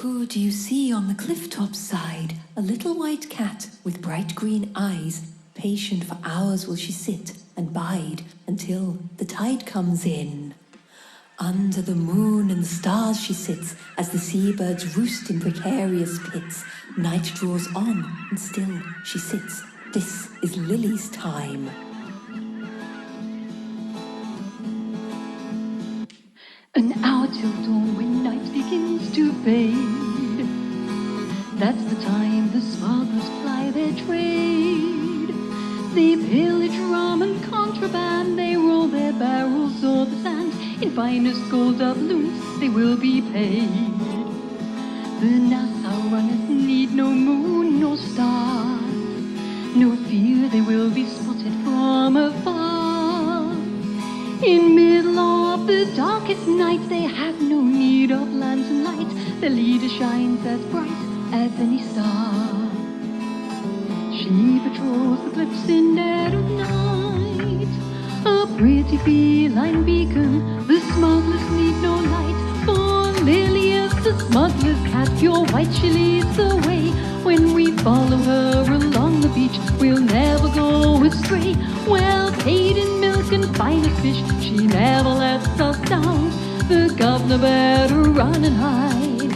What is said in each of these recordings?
Who do you see on the cliff-top side? A little white cat with bright green eyes. Patient for hours will she sit and bide until the tide comes in. Under the moon and the stars she sits as the seabirds roost in precarious pits. Night draws on and still she sits. This is Lily's time. An hour till dawn when night begins to fade. That's the time the smugglers ply their trade. They pillage rum and contraband. They roll their barrels o'er the sand. In finest gold doubloons they will be paid. The Nassau runners need no moon nor stars. No fear they will be spotted from afar. In middle of the darkest night they have no need of lamps and lights. Their leader shines as bright as any star. She patrols the cliffs in dead of night, a pretty feline beacon. The smugglers need no light, for Lily is the smuggler's cat, pure white. She leads the way. When we follow her along the beach, we'll never go astray. Well paid in milk and finest fish, she never lets us down. The governor better run and hide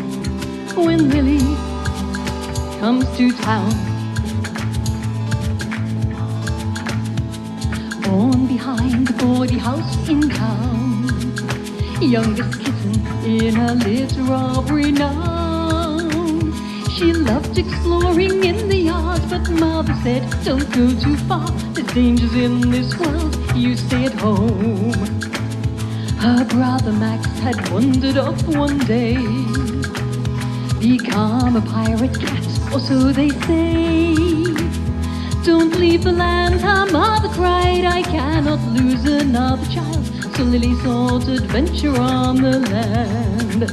when Lily comes to town. Born behind the gaudy house in town, youngest kitten in a litter of renown. She loved exploring in the yard, but mother said, don't go too far. There's dangers in this world, you stay at home. Her brother Max had wandered off one day, become a pirate cat, or so they say. Don't leave the land, her mother cried, I cannot lose another child. So Lily sought adventure on the land.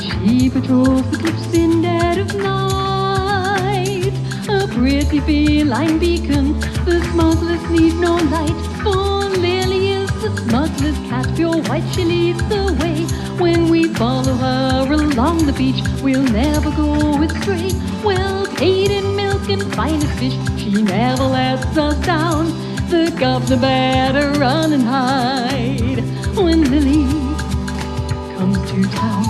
She patrols the cliffs in dead of night, a pretty feline beacon. The smugglers need no light, for Lily is the smuggler's cat, pure white. She leads the way. When we follow her along the beach, we'll never go astray. Well paid in milk and finest fish, she never lets us down. The governor better run and hide when Lily comes to town.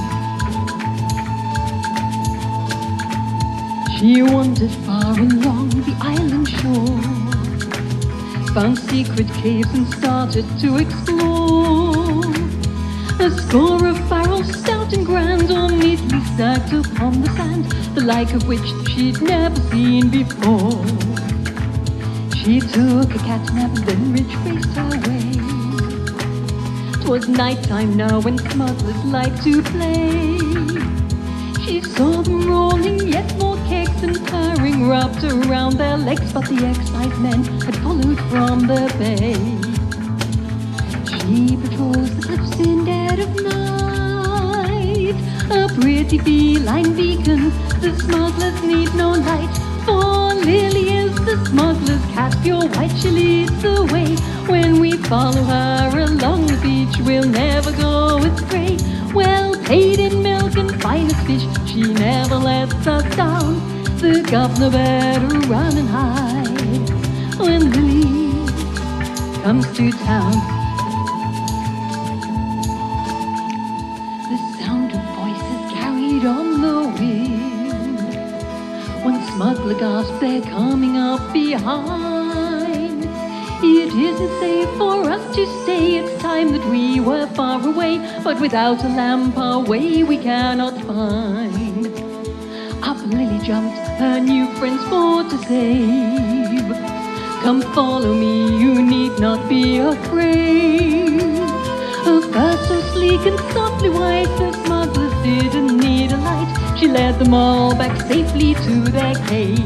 She wandered far along the island shore, found secret caves and started to explore. A score of barrels stout and grand, all neatly stacked upon the sand, the like of which she'd never seen before. She took a cat nap, then retraced her way. 'Twas night time now when smugglers like to play. She saw them rolling yet more kegs and purring wrapped around their legs, but the excise men had followed from the bay. She patrols the cliffs in dead of night, a pretty feline beacon. The smugglers need no light, for Lily is the smuggler's cat, pure white. She leads the way. When we follow her along the beach, we'll never go astray. Well paid in milk and finest fish, she never lets us down. The governor better run and hide when Lily comes to town. The sound of voices carried on the wind. One smuggler gasped, they're coming up behind. It isn't safe for us to stay, it's time that we were far away. But without a lamp our way we cannot find. Up Lily jumped, her new friends for to save. Come follow me, you need not be afraid. Her fur so sleek and softly white, the smugglers didn't need a light. She led them all back safely to their cave.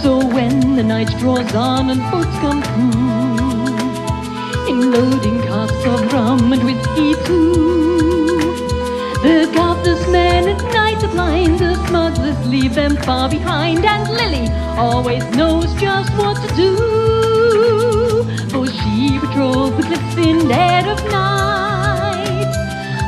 So when the night draws on and boats come through, in loading casks of rum and whiskey too, the governor's men at night are blind, the smugglers leave them far behind, and Lily always knows just what to do, for she patrols the cliffs in dead of night,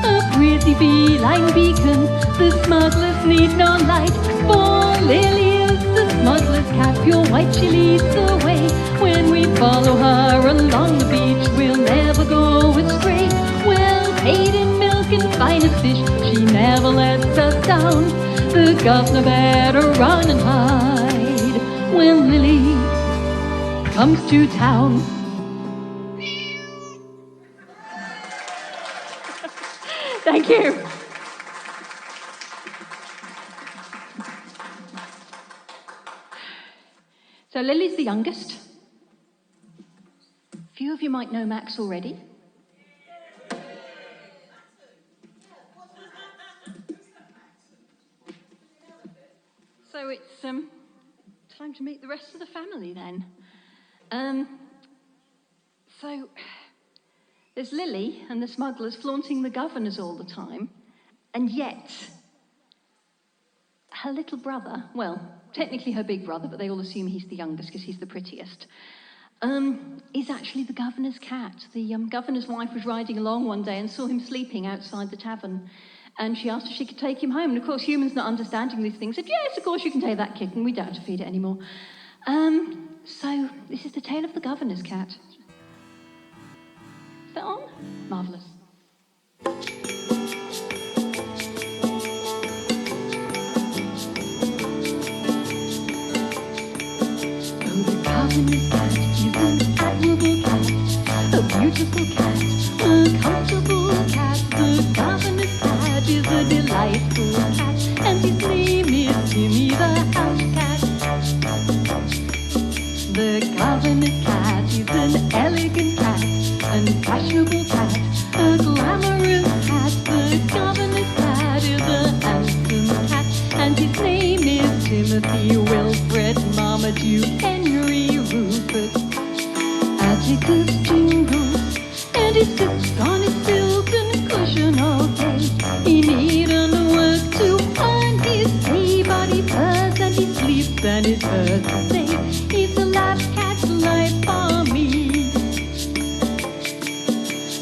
a pretty feline beacon. The smugglers need no light, for Lily is the smuggler's cat, pure white she leads the way. When we follow her along the beach, we'll never go astray. Well paid in milk and finest fish, she never lets us down. The governor better run and hide when Lily comes to town. Thank you. So Lily's the youngest. A few of you might know Max already. So it's time to meet the rest of the family then. So there's Lily and the smugglers flaunting the governors all the time, and yet her little brother, well, technically her big brother, but they all assume he's the youngest because he's the prettiest, is actually the governor's cat. The governor's wife was riding along one day and saw him sleeping outside the tavern, and she asked if she could take him home. And of course, humans not understanding these things said, yes, of course you can take that kitten. We don't have to feed it anymore. So this is the tale of the governor's cat. Is that on? Marvellous. Governor's cat is an admirable cat, a beautiful cat, a comfortable cat. The governor's cat is a delightful cat, and his name is Timmy the house cat. The governor's cat is an elegant cat, an fashionable cat, a glamorous cat. The governor's cat is a handsome cat, and his name is Timothy, Wilfred, Marmaduke, Henry, Rupert. Atticus jingles, and he sits on his silken cushion all day. He needn't work to earn his pay, but he purrs and he sleeps and he's heard to say, he's a lap cat life for me.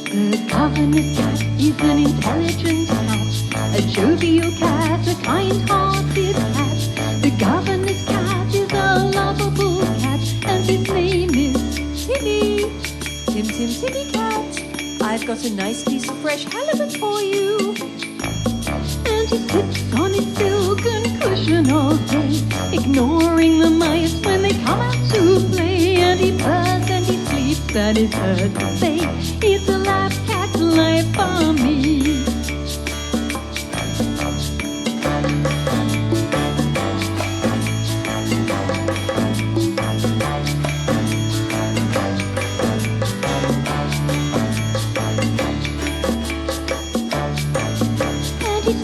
The governor's cat is an intelligent cat, a jovial cat, a kind-hearted cat. The governor's cat is a lovable cat, and his name is Timmy. Timmy cat, I've got a nice piece of fresh halibut for you. And he sits on his silken cushion all day, ignoring the mice when they come out to play. And he purrs and he sleeps and he's heard to say, he's a lap cat life for me.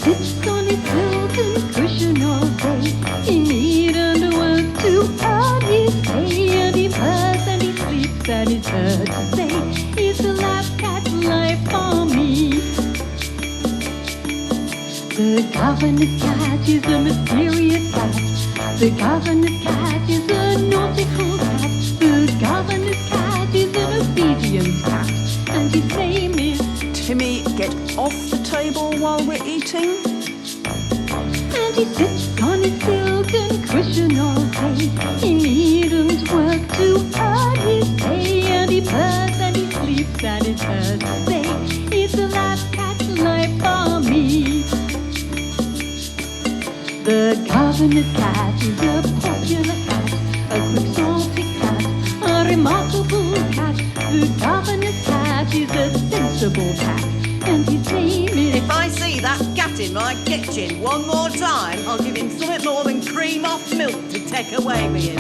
Sits on his silken cushion all day. He needn't work to earn his pay, and he purrs and he sleeps and he's heard to say, he's a lap cat life for me. The governor's cat is a mysterious cat. The governor's cat is a nautical cat. The governor's cat is an obedient cat, and his name is Timmy, get off the table while we're eating. And he sits on his silken cushion all day. He needn't work to earn his pay, and he purrs and he sleeps and he's heard to say, he's a lap cat life for me. The governor's cat is a popular cat, a quixotic cat, a remarkable cat. The governor's cat is a sensible cat, and his name is... If I see that cat in my kitchen one more time, I'll give him something more than cream off milk to take away with him.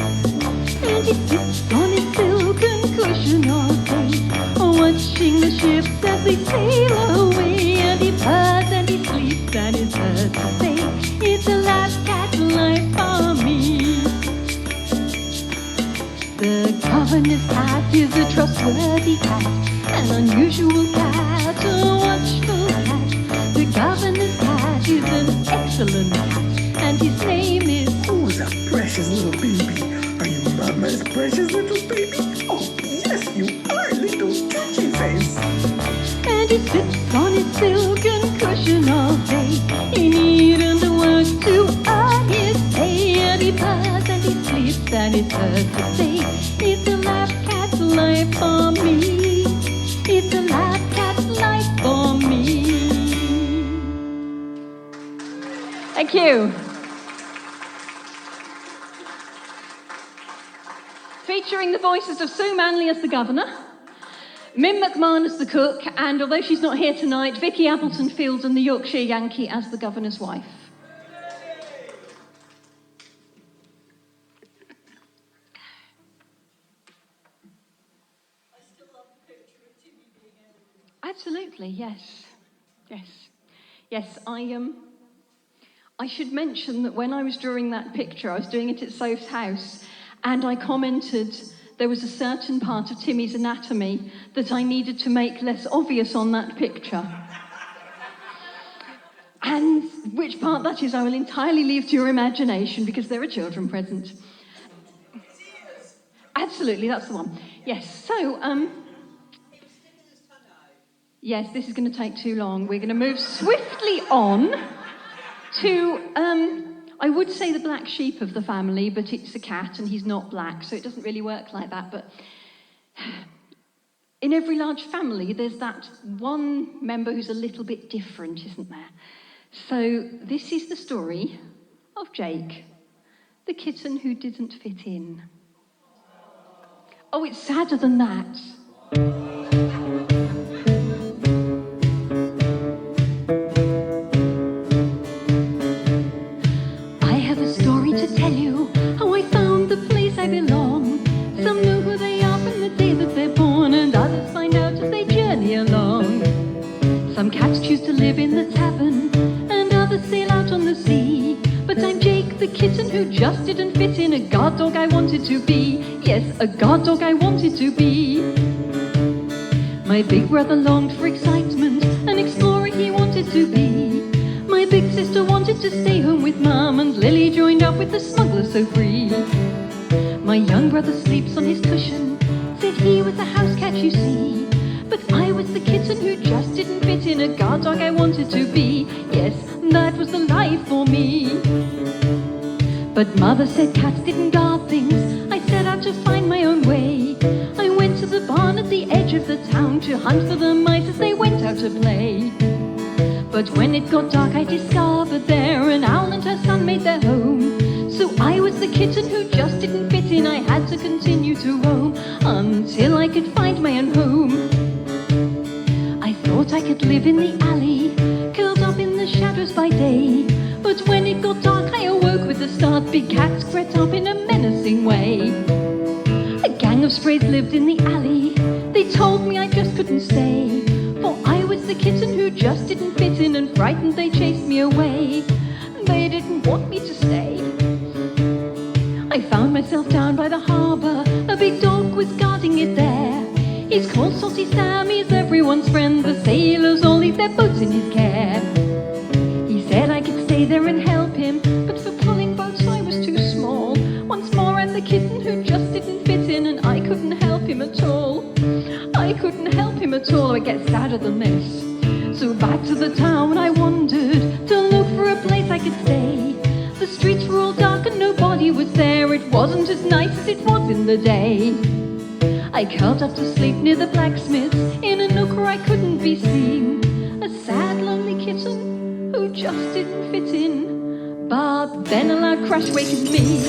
And he sits on his silken cushion all day, watching the ships as they sail away. And he purrs and he sleeps and he's heard to say, it's a lap cat life for me. The governor's cat is a trustworthy cat, an unusual cat, a watchful cat. The governor's cat is an excellent cat, and his name is... Who's that precious little baby? Are you Mama's precious little baby? Oh, yes, you are, little touchy face. And he sits on his silken cushion working all day. He needed to work to earn his pay, and he purrs and he sleeps and he turns to say, it's a lab cat's life for me. It's a lab cat's life for me. Thank you. Featuring the voices of Sue Manley as the governor, Mim MacMahon as the cook, and although she's not here tonight, Vicky Appleton Fields and the Yorkshire Yankee as the governor's wife. I still love the picture of Timmy being edited. Absolutely, yes. Yes, I should mention that when I was drawing that picture, I was doing it at Soph's house, and I commented there was a certain part of Timmy's anatomy that I needed to make less obvious on that picture. And which part that is, I will entirely leave to your imagination, because there are children present. Absolutely, that's the one. Yes, so, yes, this is going to take too long. We're going to move swiftly on to, I would say the black sheep of the family, but it's a cat and he's not black, so it doesn't really work like that. But in every large family, there's that one member who's a little bit different, isn't there? So this is the story of Jake, the kitten who didn't fit in. Oh, it's sadder than that. Tell you how I found the place I belong. Some know who they are from the day that they're born, and others find out as they journey along. Some cats choose to live in the tavern, and others sail out on the sea. But I'm Jake, the kitten who just didn't fit in, a guard dog I wanted to be. Yes, a guard dog I wanted to be. My big brother longed for excitement, an explorer he wanted to be. My big sister wanted to stay home with Mum, and Lily joined up with the smuggler so free. My young brother sleeps on his cushion, said he was a house cat, you see. But I was the kitten who just didn't fit in, a guard dog I wanted to be. Yes, that was the life for me. But Mother said cats didn't guard things. I set out to find my own way. I went to the barn at the edge of the town to hunt for the mice as they went out to play. But when it got dark, I discovered there an owl and her son made their home. So I was the kitten who just didn't fit in. I had to continue to roam until I could find my own home. I thought I could live in the alley, curled up in the shadows by day. But when it got dark, I awoke with a start. Big cats crept up in a menacing way. A gang of strays lived in the alley. They told me I just couldn't stay, for I was the kitten who just didn't fit in, and frightened they chased me away. They didn't want me to stay. I found myself down by the harbour. A big dog was guarding it there. He's called Salty Sam, he's everyone's friend. The sailors all leave their boats in his care. He said I could stay there and help him, but for pulling boats I was too small. Once more I'm the kitten who just didn't fit in, and I couldn't help him at all. I couldn't help him at all. It gets sadder than this. So back to the town I wandered to look for a place I could stay. The streets were all dark and nobody was there. It wasn't as nice as it was in the day. I curled up to sleep near the blacksmith's in a nook where I couldn't be seen. A sad, lonely kitten who just didn't fit in. But then a loud crash wakened me.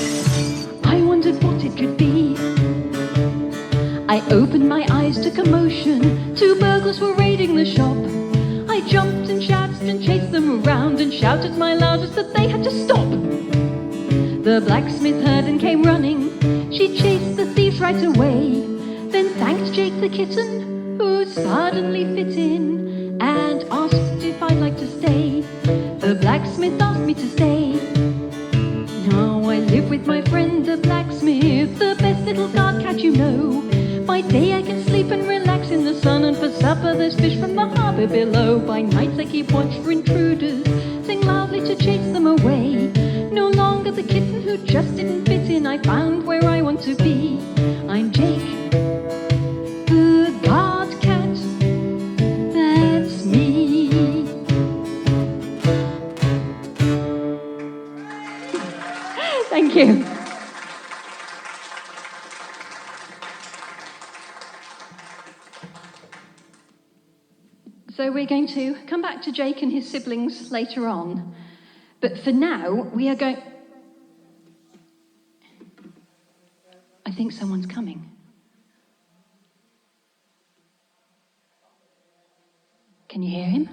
I wondered what it could be. I opened my eyes to commotion. 2 burglars were raiding the shop. I jumped and shouted and chased them around and shouted my loudest that they had to stop. The blacksmith heard and came running. She chased the thieves right away, then thanked Jake the kitten who suddenly fit in, and asked if I'd like to stay. The blacksmith asked me to stay. Now I live with my friend the blacksmith, the best little guard cat you know. By day I can sleep and relax in the sun, and for supper there's fish from the harbour below. By nights I keep watch for intruders, sing loudly to chase them away. No longer the kitten who just didn't fit in, I found where I want to be. I'm Jake, the guard cat, that's me. Thank you. So we're going to come back to Jake and his siblings later on. But for now, we are going... I think someone's coming. Can you hear him?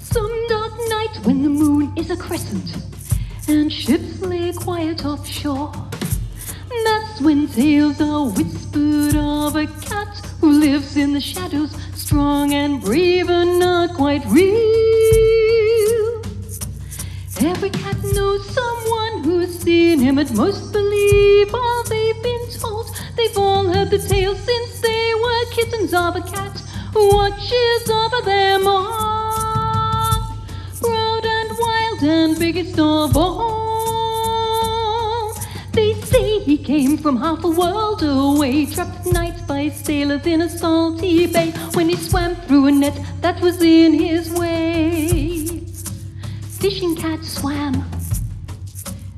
Some dark night when the moon is a crescent and ships lay quiet offshore, that's when tales are whispered of a cat who lives in the shadows, strong and brave and not quite real. Every cat knows someone who's seen him, and most believe all they've been told. They've all heard the tale since they were kittens of a cat who watches over them all. Proud and wild and biggest of all. They say he came from half a world away, trapped at night by sailors in a salty bay, when he swam through a net that was in his way. Fishing cat swam,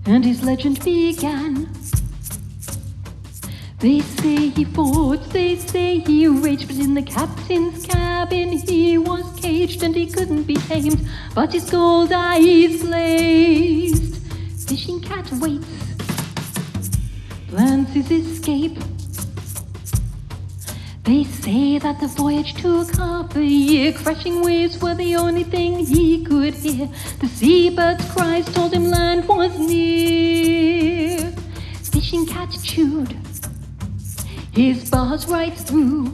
and his legend began. They say he fought, they say he raged, but in the captain's cabin he was caged, and he couldn't be tamed, but his gold eyes blazed. Fishing cat waits, plans his escape. They say that the voyage took half a year, crashing waves were the only thing he could hear. The seabird's cries told him land was near. Fishing cat chewed his bars right through,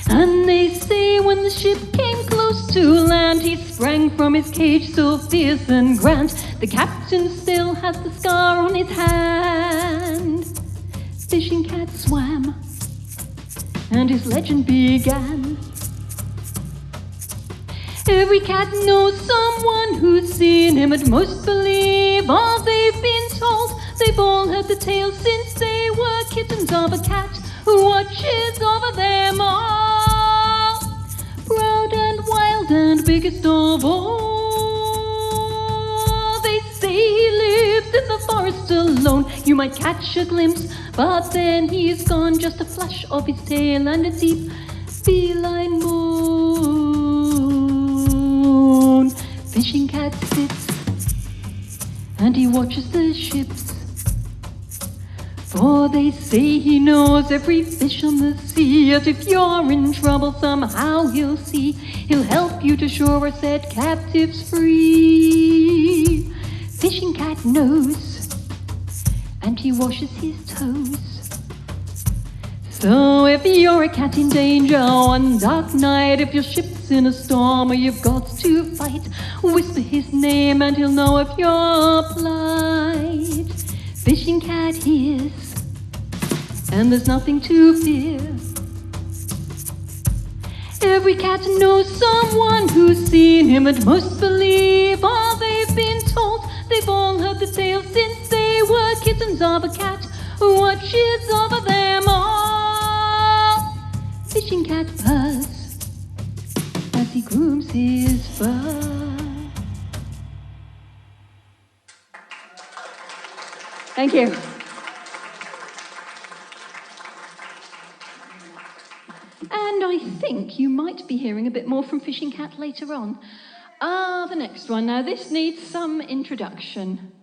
and they say when the ship came close to land, he sprang from his cage so fierce and grand. The captain still has the scar on his hand. Fishing cat swam, and his legend began. Every cat knows someone who's seen him, and most believe all they've been told. They've all heard the tale since they were kittens of a cat who watches over them all. Proud and wild and biggest of all. They say he lives in the forest alone. You might catch a glimpse, but then he's gone. Just a flash of his tail and a deep feline moan. Fishing cat sits and he watches the ships, for they say he knows every fish on the sea. As if you're in trouble somehow he'll see. He'll help you to shore or set captives free. Fishing cat knows, and he washes his toes. So if you're a cat in danger one dark night, if your ship's in a storm or you've got to fight, whisper his name and he'll know of your plight. Fishing cat hears, and there's nothing to fear. Every cat knows someone who's seen him, and most believe all they've been told. They've all heard the tale since they were kittens of a cat who watches over them all. Fishing cat purrs as he grooms his fur. Thank you. And I think you might be hearing a bit more from Fishing Cat later on. The next one. Now, this needs some introduction.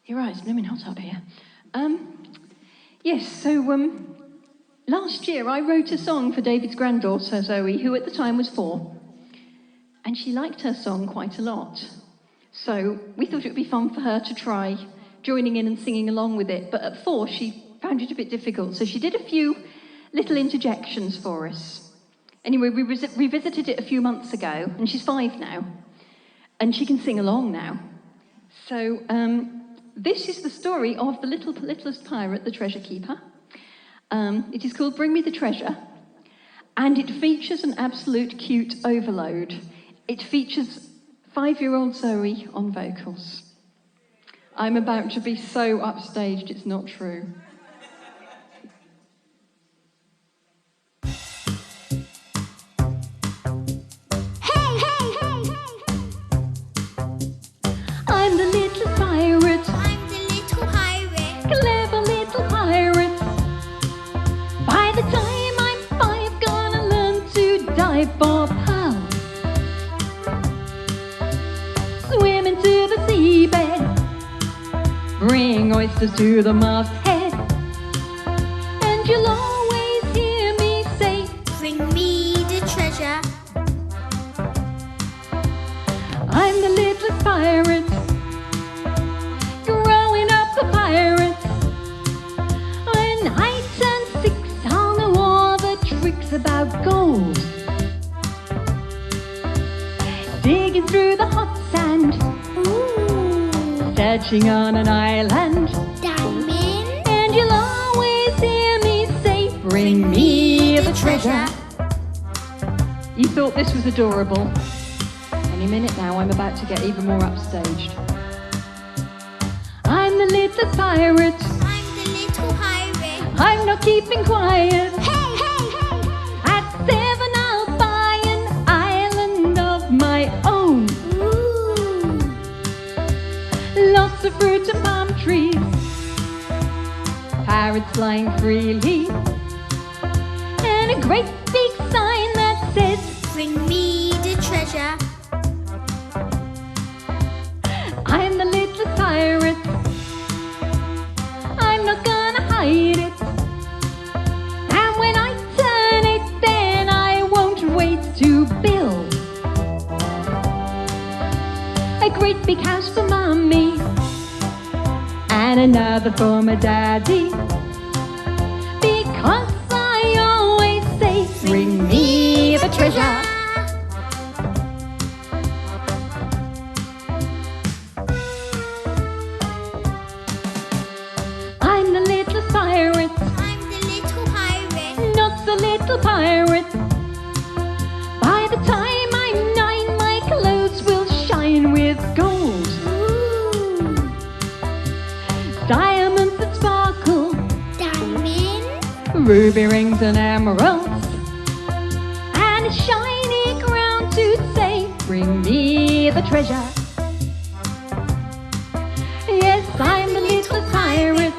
You're right, it's blooming hot out here. Yes, so last year I wrote a song for David's granddaughter, Zoe, who at the time was 4. And she liked her song quite a lot. So we thought it would be fun for her to try joining in and singing along with it. But at 4, she found it a bit difficult. So she did a few little interjections for us. Anyway, we revisited it a few months ago, and she's 5 now. And she can sing along now. So this is the story of the littlest pirate, the treasure keeper. It is called Bring Me the Treasure, and it features an absolute cute overload. It features 5-year-old Zoe on vocals. I'm about to be so upstaged, it's not true. I'm the little pirate. I'm the little pirate. Clever little pirate. By the time I'm 5, gonna learn to dive for pearls. Swim into the seabed. Bring oysters to the masthead. And you'll always hear me say, Bring me the treasure. I'm the little pirate. Growing up a pirate. When I turn 6, I'll know all the tricks about gold. Digging through the hot sand. Ooh, Searching on an island. diamond. And you'll always hear me say, Bring me the treasure. You thought this was adorable. Any minute now, I'm about to get even more upstaged. I'm the little pirate. I'm the little pirate. I'm not keeping quiet. Hey, hey, hey, hey. At 7, I'll buy an island of my own. Ooh, Lots of fruit and palm trees. Parrots flying freely. And a great big sign that says, bring me the treasure. I'm the little pirate. I'm not gonna hide it. And when I turn it, then I won't wait to build a great big house for Mummy and another for my daddy. Because I always say, bring me the treasure. I'm the little pirate, I'm the little pirate. not the little pirate. By the time I'm 9, my clothes will shine with gold. Ooh, Diamonds that sparkle, diamond. ruby rings and emeralds, and a shiny crown to say, bring me the treasure. Yes, I'm the little pirate.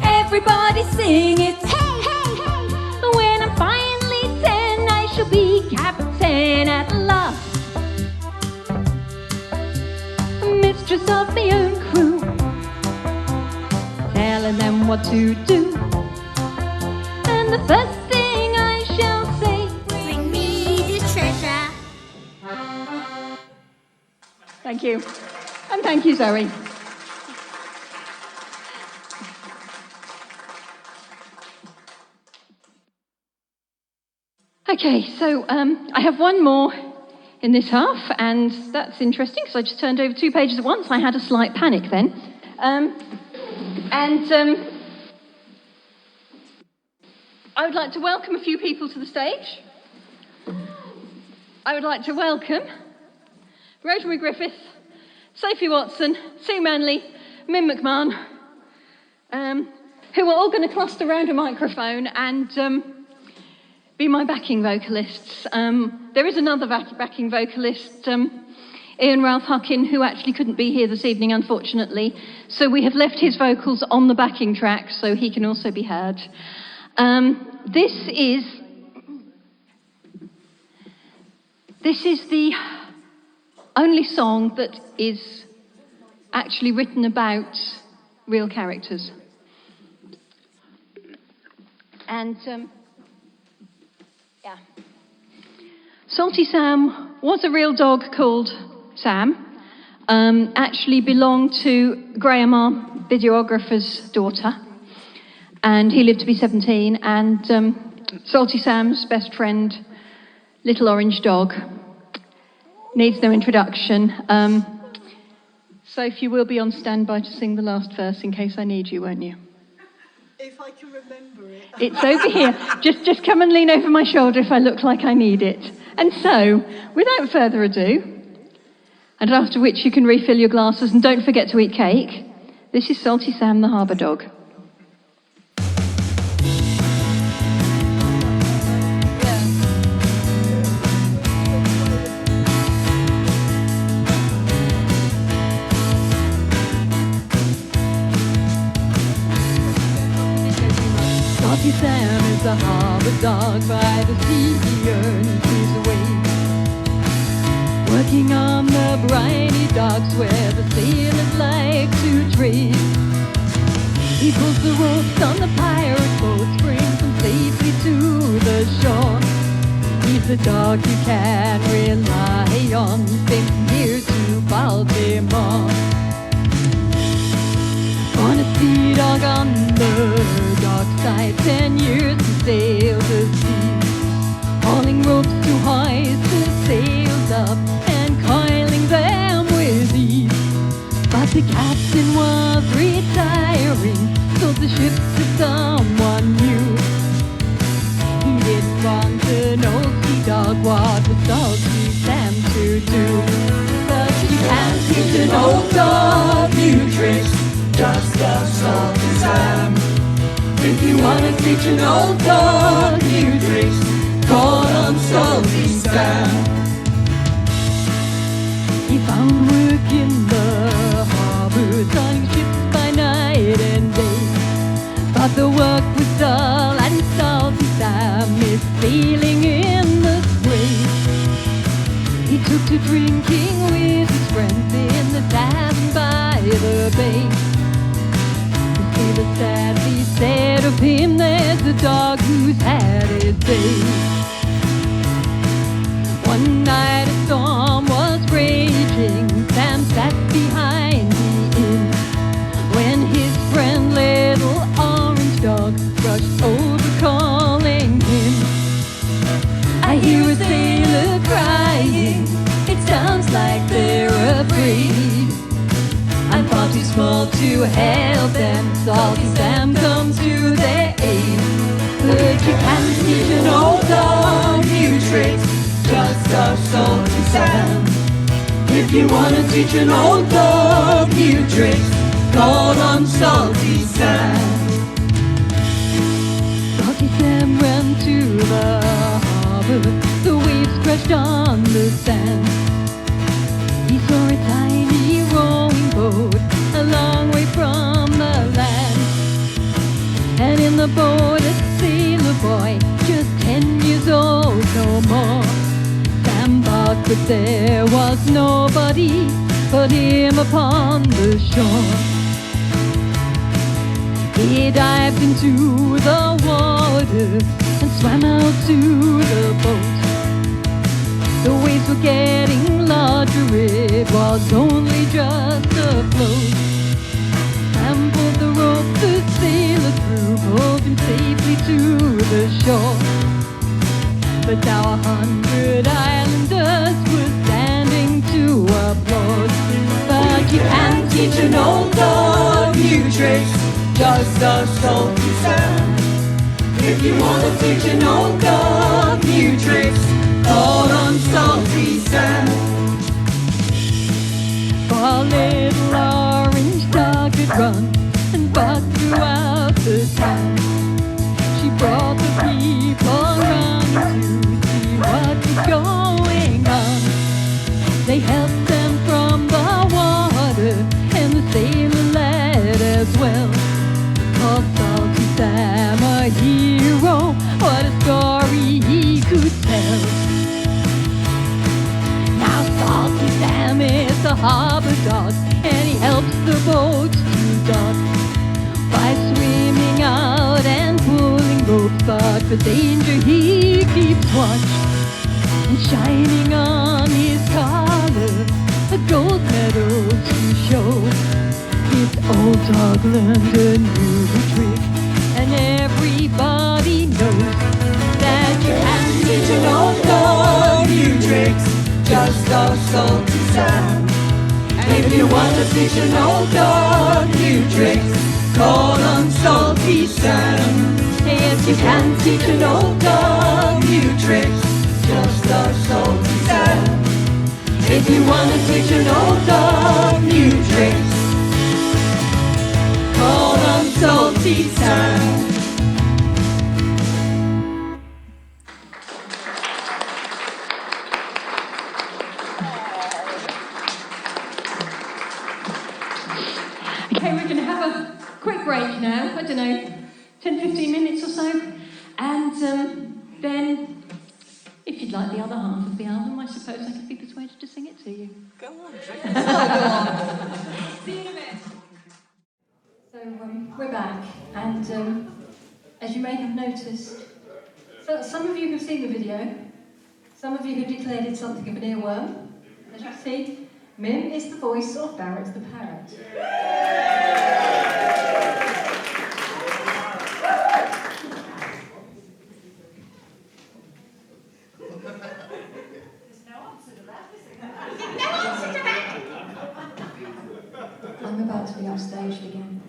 Everybody sing it. Hey, hey, hey, hey. When I'm finally 10, I shall be captain at last. Mistress of my own crew, telling them what to do. And the first thing I shall say, Bring me the treasure. thank you. And thank you, Zoe. Okay, so I have one more in this half, and that's interesting because I just turned over 2 pages at once. I had a slight panic then. I would like to welcome a few people to the stage. I would like to welcome Rosemary, Griffith, Sophie Watson, Sue Manley, MacMahon, who are all going to cluster around a microphone and be my backing vocalists. There is another backing vocalist, Ian Ralph Huckin, who actually couldn't be here this evening, unfortunately. So we have left his vocals on the backing track so he can also be heard. This is the only song that is actually written about real characters. And yeah. Salty Sam was a real dog called Sam. Actually belonged to Graham, our videographer's daughter. And he lived to be 17. And Salty Sam's best friend, Little Orange Dog, needs no introduction. Sophie will be on standby to sing the last verse in case I need you, won't you? If I can remember it. It's over here. Just come and lean over my shoulder if I look like I need it. And so, without further ado, and after which you can refill your glasses and don't forget to eat cake, this is Salty Sam the Harbour Dog. Salty Sam is a harbour dog by the sea, he earns his wage, working on the briny docks where the sailors like to trade. He pulls the ropes on the pirate boats, brings them safely to the shore. He's a dog you can rely on, sent from here to Baltimore. On a sea dog on the dockside, 10 years he sailed the sea, hauling ropes to hoist the sails up and coiling them with ease. But the captain was retiring, sold the ship to someone new. He didn't want an old sea dog, what was Salty Sam to do? But you can't teach an old dog new tricks, just a Salty Sam. If you wanna teach an old dog new tricks, call on Salty Sam. He found work in the harbour, sailing ships by night and day. But the work was dull and Salty Sam missed sailing in the spray. He took to drinking with his friends in the tavern by the bay. The sadly said of him, there's a dog who's had his day. One night a storm was raging, Sam sat behind the inn, when his friend little orange dog rushed over calling him. I hear a sailor crying, it sounds like they're afraid. I'm far too small to help them, Salty Sam comes to their aid. But you can't teach an old dog new tricks, just a Salty Sam. If you wanna teach an old dog new tricks, call on Salty Sam. Salty Sam ran to the harbour, the waves crashed on the sand. He saw a tiny rowing boat a long way from the land, and in the boat a sailor boy, just 10 years old, no more. Sam thought that there was nobody but him upon the shore. He dived into the water and swam out to the boat. The waves were getting larger, it was only just a float. Sam pulled the rope the sailor threw, pulled him safely to the shore. But now 100 islanders were standing to applaud. But you can't teach an old dog new tricks, just a Salty Sam. If you wanna teach an old dog new tricks, call on Salty Sam. For little orange dog had run and barked throughout the town. She brought the people round to see what was going on. They helped them from the water, and the sailor lad as well. Called Salty Sam a hero, what a story he could tell. Now Salty Sam is a harbour dog, and he helps the boats to dock by swimming out and pulling ropes. But for danger he keeps watch, and shining on his collar a gold medal to show. His old dog learned a new trick, and everybody knows that you can't teach an old dog new tricks, just a Salty Sam. And if you want to teach an old dog new tricks, call on Salty Sam. You can teach an old dog new tricks, just a salty sound. If you want to teach an old dog new tricks, call on Salty Sound. Okay, we're going to have a quick break now, I don't know, 10-15 minutes or so, and then, if you'd like the other half of the album, I suppose I could be persuaded to sing it to you. Go on, sing it. Go on. See you in a minute. So, we're back, and as you may have noticed, so some of you have seen the video, some of you have declared it something of an earworm. As you see, Mim is the voice of Barrett the Parrot. I'm about to be upstaged again.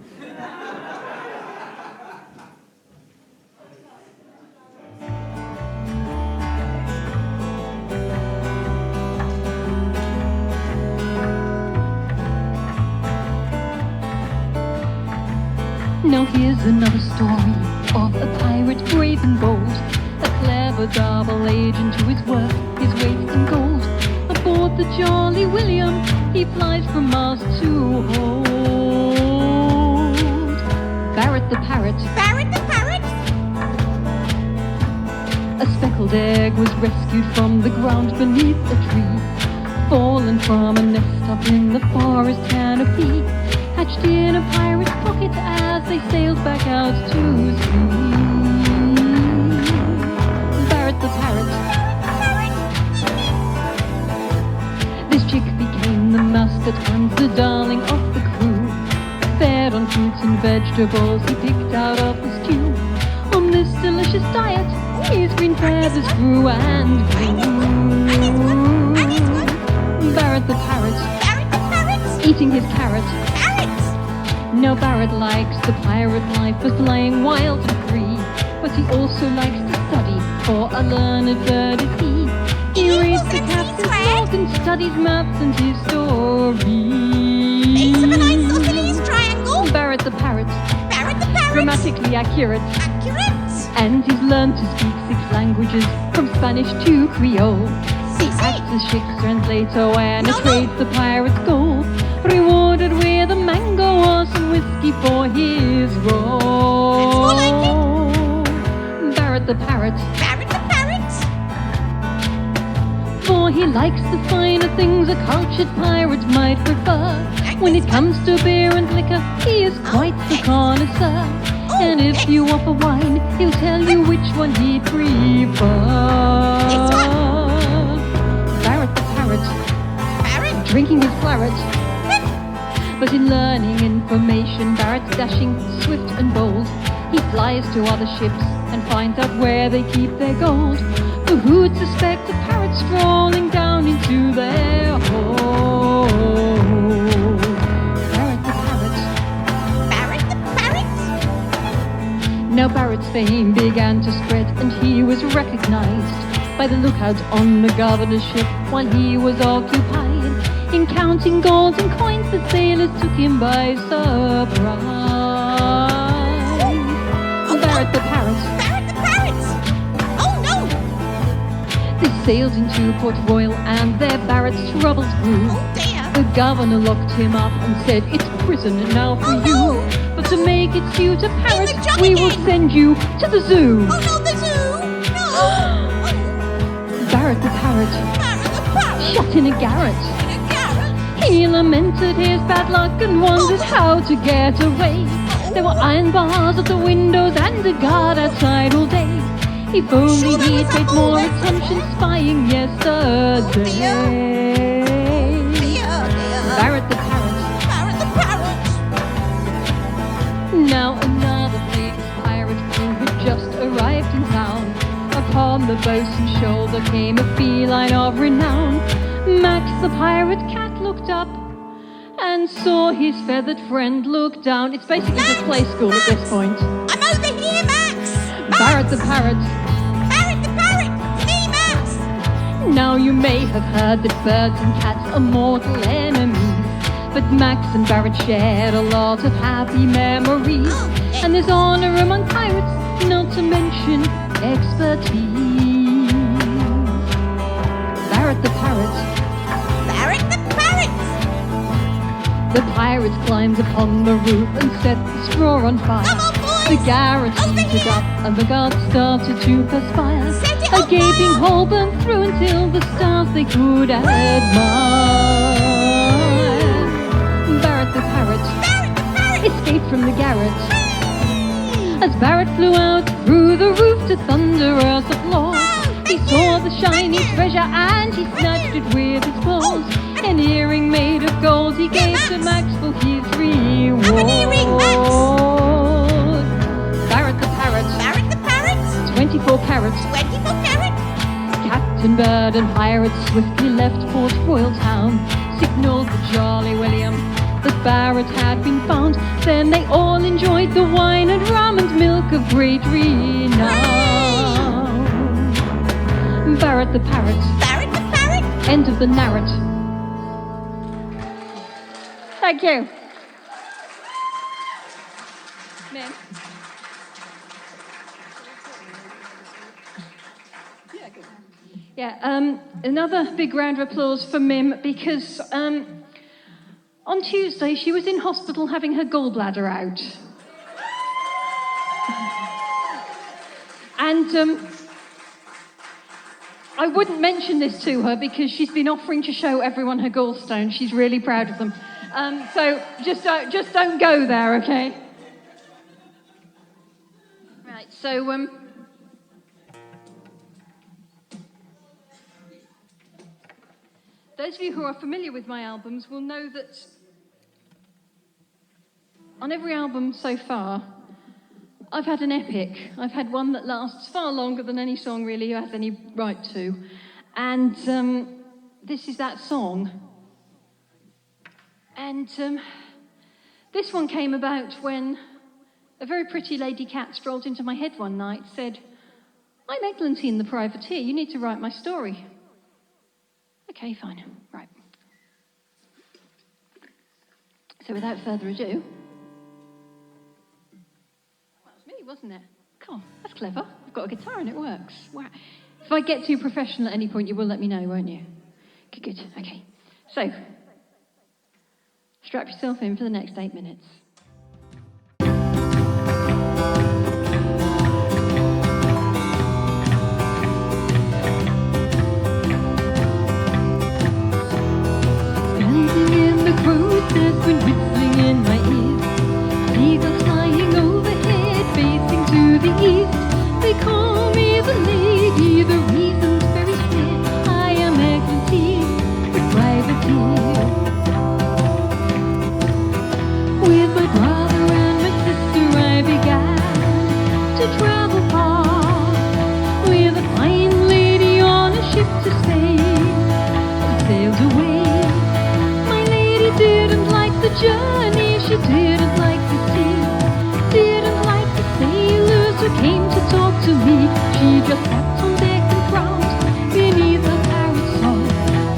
Now here's another story of a pirate brave and bold, a clever double agent who is worth his weight in gold. Aboard the Jolly William, he flies from mast to hold. Barrett the Parrot. Barrett the Parrot? A speckled egg was rescued from the ground beneath a tree, fallen from a nest up in the forest canopy, hatched in a pirate's pocket as they sailed back out to sea. Barrett the Parrot. This chick became the mascot and the darling of the crew. Fed on fruits and vegetables he picked out of the stew. On this delicious diet, his green feathers grew and grew. Barrett the Parrot. Barrett the Parrot? Eating his carrot. Barrett! Now Barrett likes the pirate life of flying wild and free, but he also likes to study, for a learned bird is he. He reads the captain's log and studies maths and history. Base of an isosceles triangle? Barrett the Parrot. Barrett the Parrot? Grammatically accurate. Accurate? And he's learned to speak 6 languages, from Spanish to Creole. He Si. acts as ship's translator when No, he trades the pirate's gold, rewarded with a mango or some whiskey for his role. That's more like Barrett the Parrot. Barrett the Parrot? For he likes the finer things a cultured pirate might prefer. When it comes to beer and liquor, he is quite the connoisseur. And if you offer wine, he'll tell you which one he'd prefer. This one. Barrett the Parrot. Barrett? Drinking his claret. But in learning information, Barrett's dashing, swift and bold. He flies to other ships and finds out where they keep their gold. For who'd suspect a parrot strolling down into their hold? Barrett the Parrot. Barrett the Parrot? Now Barrett's fame began to spread, and he was recognized by the lookout on the governor's ship while he was occupied in counting gold and coins. The sailors took him by surprise. Barrett the Parrot. Barrett the Parrot? Oh no! They sailed into Port Royal and there Barrett's troubles grew. Oh dear! The governor locked him up and said, "It's prison now for Oh, you. no. But to make it suit a parrot, In the job we will again." send you to the zoo." Oh no, the zoo! No! Oh, Barrett the Parrot, Barrett the Parrot! shut in a garret. In a garret! He lamented his bad luck and wondered how to get away. There were iron bars at the windows and a guard outside all day. If only Sure, there he'd was a paid hole more there. attention spying yesterday. Dear, Barrett the Parrot. Barrett the Parrot! Now another famous pirate crew had just arrived in town. Upon the boatswain's shoulder came a feline of renown. Max the pirate cat looked up and saw his feathered friend look down. It's basically just play school at this point. I'm over here, Max! Barrett the Parrot. Barrett the Parrot! Me, Max! Now you may have heard that birds and cats are mortal enemies, but Max and Barrett shared a lot of happy memories. And there's honour among pirates, not to mention expertise. Barrett the Parrot. Barrett the Parrot! The pirates climbed upon the roof and set the straw on fire. Come on, boys! The garret Over heated here! up and the guards started to perspire. Set it A on gaping fire! hole burned through until the stars they could admire. Barrett the Parrot Barrett the Parrot! escaped from the garret as Barrett flew out through the roof to thunderous applause. He saw the shiny treasure and he snatched it with his paws. An earring made of gold he gave to Max for his reward. Have an earring, Max! Barrett the Parrot, Barrett the Parrot! 24 carats. 24 carats! Captain Bird and pirates swiftly left Port Royal town, signalled the Jolly William that Barrett had been found. Then they all enjoyed the wine and rum and milk of great renown. Barrett the Parrot. Barrett the Parrot! End of the narrative. Thank you. Ma'am. Yeah, another big round of applause for Mim because on Tuesday she was in hospital having her gallbladder out. And I wouldn't mention this to her because she's been offering to show everyone her gallstones. She's really proud of them. So just don't go there, okay? Right, so those of you who are familiar with my albums will know that on every album so far, I've had an epic. I've had one that lasts far longer than any song really has any right to. And this is that song. And this one came about when a very pretty lady cat strolled into my head one night, said, "I'm Eglantine the privateer, you need to write my story." Okay, fine, right. So without further ado, that was me, wasn't it? Come on, that's clever. I've got a guitar and it works. Wow. If I get too professional at any point, you will let me know, won't you? Good, okay. So, strap yourself in for the next 8 minutes. When whistling in my ears, seagulls flying overhead, facing to the east. They call me the lady, the reason's very clear. I am Eglantine, the privateer. With my brother and my sister I began to travel far, with a fine lady on a ship to Spain. We sailed away. Didn't like the journey, she didn't like the sea, didn't like the sailors who came to talk to me. She just sat on deck and frowned beneath a parrot song.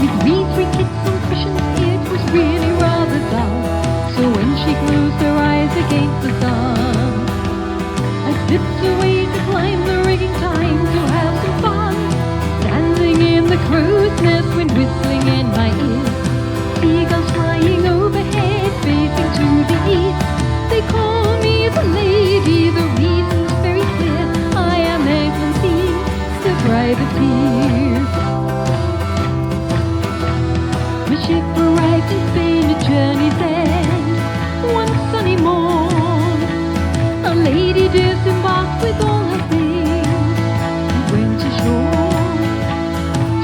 With we 3 kids on cushions, it was really rather dull. So when she closed her eyes against the sun, I slipped away to climb the rigging, time to have some fun. Standing in the crow's nest, wind whistling in my ears, seagulls flying overhead, facing to the east. They call me the lady, the reason's very clear. I am Eglantine, the privateer. The ship arrived in Spain at journey's end. One sunny morn, a lady disembarked with all her things and went ashore.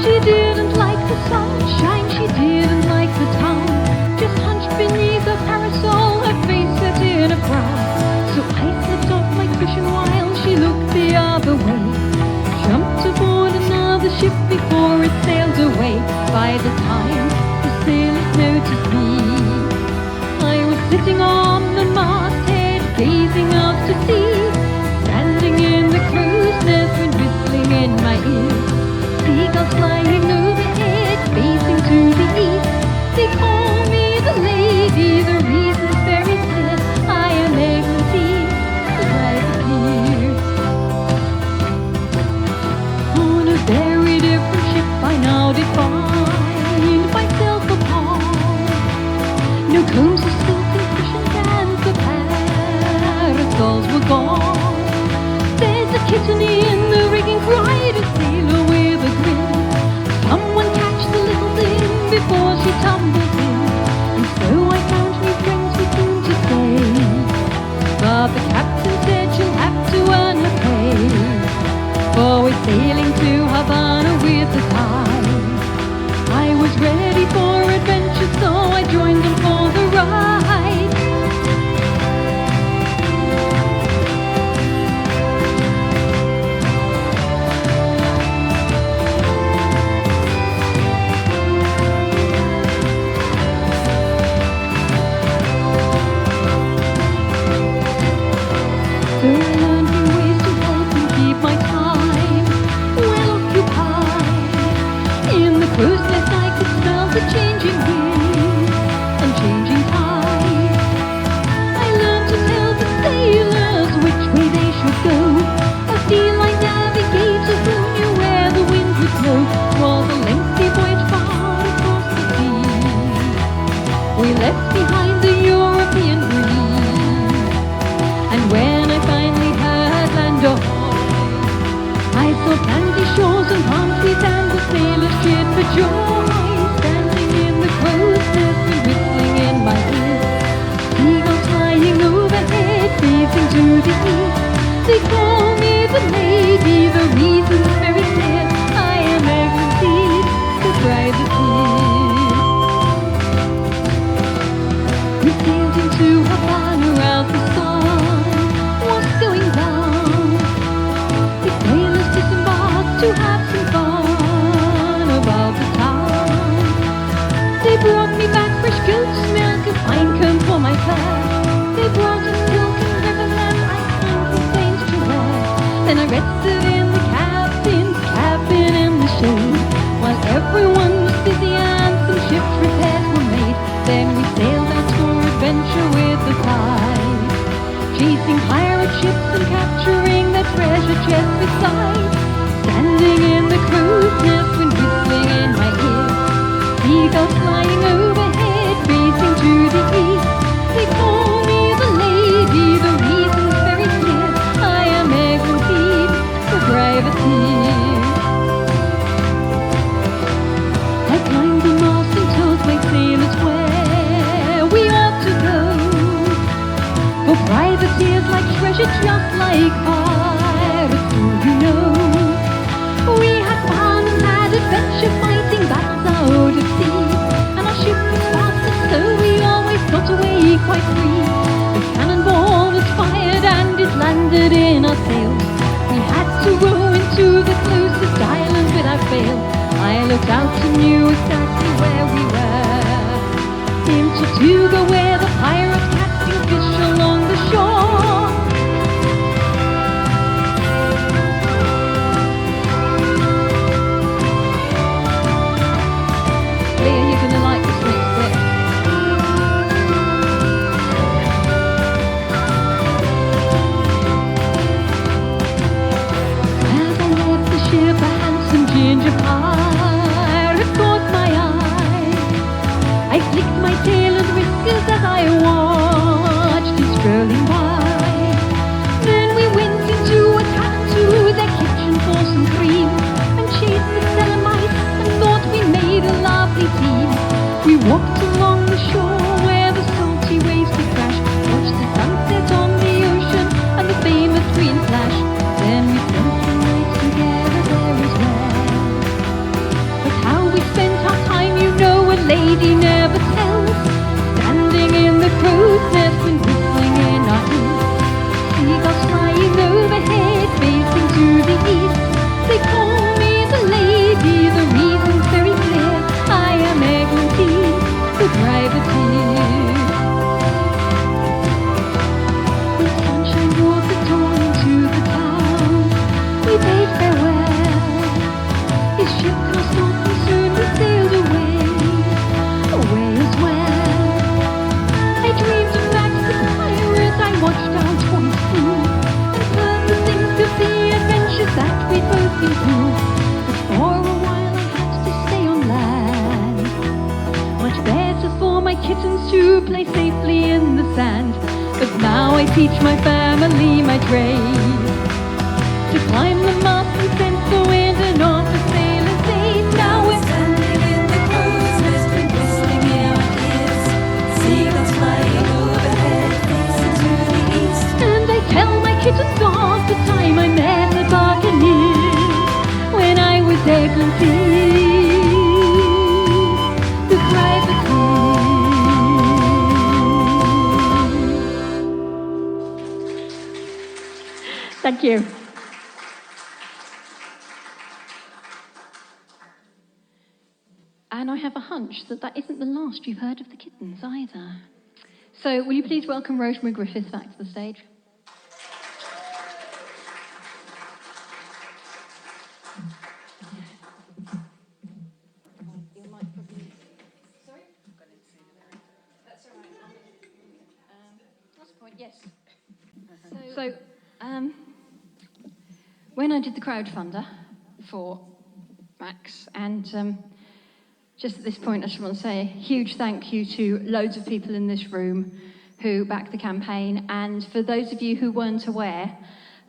She didn't like the sunshine, she didn't like the town, just hunched beneath a parasol, her face set in a frown. So I slipped off my cushion while she looked the other way, jumped aboard another ship before it sailed away. By the time the sailors noticed me, I was sitting on the masthead, gazing out to sea, standing in the crow's Seagulls flying overhead, facing to the east. They call me the lady, the reason's very clear. I am Manley, the privateer. On a very different ship I now did find myself upon. No combs of silken cushions and the parasols were gone. There's a kitten in the rigging, cried a sailor with a grin. Someone catch the little thing before she tumbles in. And so I found new friends with whom to stay. But the captain said she'll have to earn her pay, for we're sailing to Havana with the tide. I was ready for adventure, so I joined them for the ride. So I learned new ways to help and keep my time well occupied. In the cruise nest I could smell the changing wind and changing tide. I learned to tell the sailors which way they should go. A sea-line navigator who knew where the wind would blow. 'Twas a lengthy voyage far across the sea. We left behind the European breeze, and when I finally heard land ahoy, I saw sandy shores and palm trees, and the sailors cheered for joy. Standing in the crow's nest and whistling in my ear, seagulls flying overhead, facing to the east. They call me the lady, the reason's very clear. I am Manley, the privateer. We sailed into Havana out the sun was going down. The sailors disembarked to have some fun about the town. They brought me back fresh goat's milk, a pine cone for my flag. They brought a silk and ribbon that I can't complain to wear. Then I rested in the captain's cabin in the shade, while everyone was busy and some ship repairs were made. Then we sailed out for adventure with the tide, chasing pirate ships and capturing their treasure chests beside. Standing in the crow's nest and whistling in my ear, seagulls flying overhead, facing to the east. They call me the lady, the reason's very clear. I am Manley, the privateer. I climbed the mast and told my sailors where we ought to go. For privateers like treasure just like pirates, do you know? We had fun and had adventure, fighting battles out at sea. And our ship was faster, so we always got away quite free. The cannonball was fired and it landed in our sails. We had to row into the closest island without fail. I looked out and knew exactly where we were. In Tortuga, where the pirates catching fish along the shore. Leah, you're gonna like this next bit. As I left the ship, a handsome ginger pirate caught my eye. I flicked my tail and whiskers as I walked sand. But now I teach my family my trade. To climb the mast and sense the wind and not to sail and seas. Now we're standing in the crow's nest with whistling in our ears. Seagulls flying overhead, facing to the east. And I tell my kittens of the time I met the buccaneers when I was Eglinton, who cried the tears. Thank you. And I have a hunch that that isn't the last you've heard of the kittens either. So will you please welcome Rosemary Griffith back to the stage? Yes. So, when I did the crowdfunder for Max, and just at this point I just want to say a huge thank you to loads of people in this room who backed the campaign, and for those of you who weren't aware,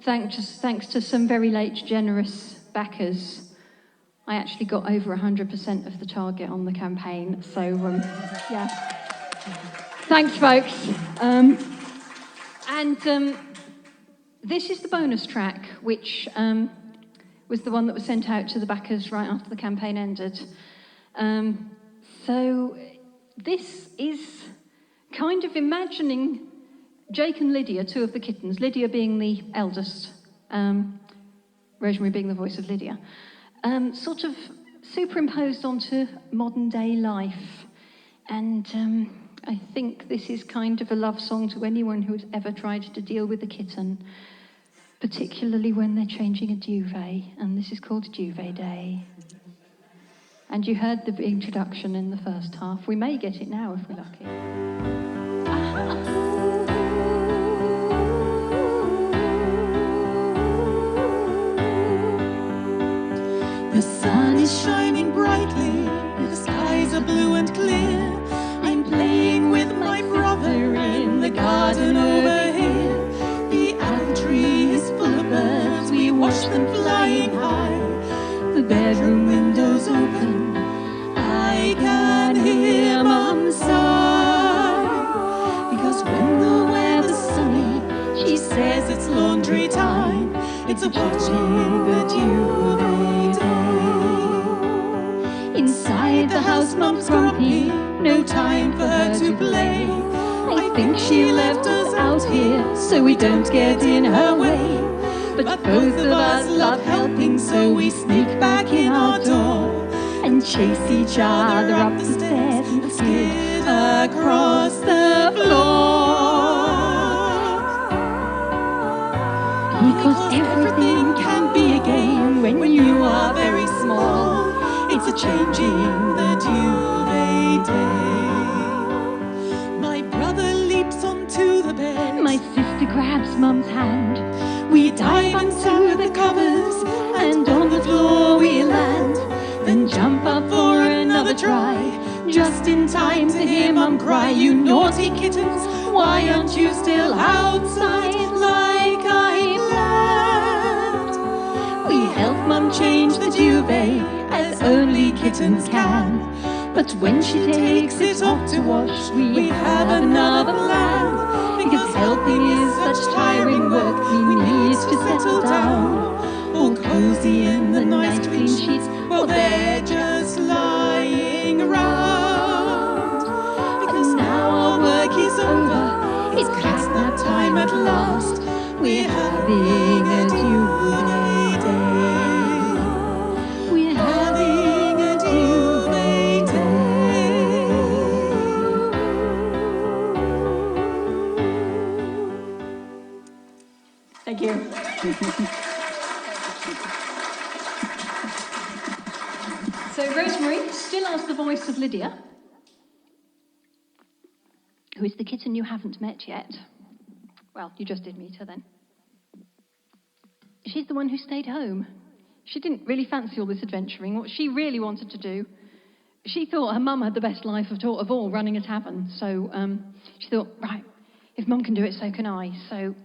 thanks to some very late generous backers, I actually got over 100% of the target on the campaign, so yeah. Thanks folks. This is the bonus track, which was the one that was sent out to the backers right after the campaign ended. So this is kind of imagining Jake and Lydia, two of the kittens, Lydia being the eldest, Rosemary being the voice of Lydia, sort of superimposed onto modern day life. And I think this is kind of a love song to anyone who's ever tried to deal with a kitten, particularly when they're changing a duvet, and this is called Duvet Day. And you heard the introduction in the first half. We may get it now if we're lucky. The sun is shining brightly, the skies are blue and clear. I'm playing with my brother in the garden over here. The apple tree is full of birds, we watch them flying high. The bedroom window's open, I can hear Mum sigh. Because when the weather's sunny, she says it's laundry time. It's a watching the duvet day. Inside the house, Mum's grumpy, no time for her to play. I think she left us out here so we don't get in her way. But both of us love helping, so we sneak back in our door and chase each other up the stairs and skid across the floor. Because everything can be a game when you are very small. It's a changing the duvet day. My brother leaps onto the bed, My sister grabs Mum's hand. we dive into the covers, and on the floor we land. Then jump up for another try, just in time to hear Mum cry, "You naughty kittens, why aren't you still outside like I planned?" We help Mum change the duvet, as only kittens can. But when she takes it off to wash, we have another plan. Because helping is such tiring work, we need to settle down. All cozy in the nice clean sheets, while they're just lying around. Because now our work is over, it's past that time at last. We're having a duvet day. We're having a duvet day. Thank you. So Rosemary, still as the voice of Lydia, who is the kitten you haven't met yet. Well, you just did meet her then. She's the one who stayed home. She didn't really fancy all this adventuring. What she really wanted to do, she thought her mum had the best life of all running a tavern. So she thought, right, If Mum can do it, so can I. So,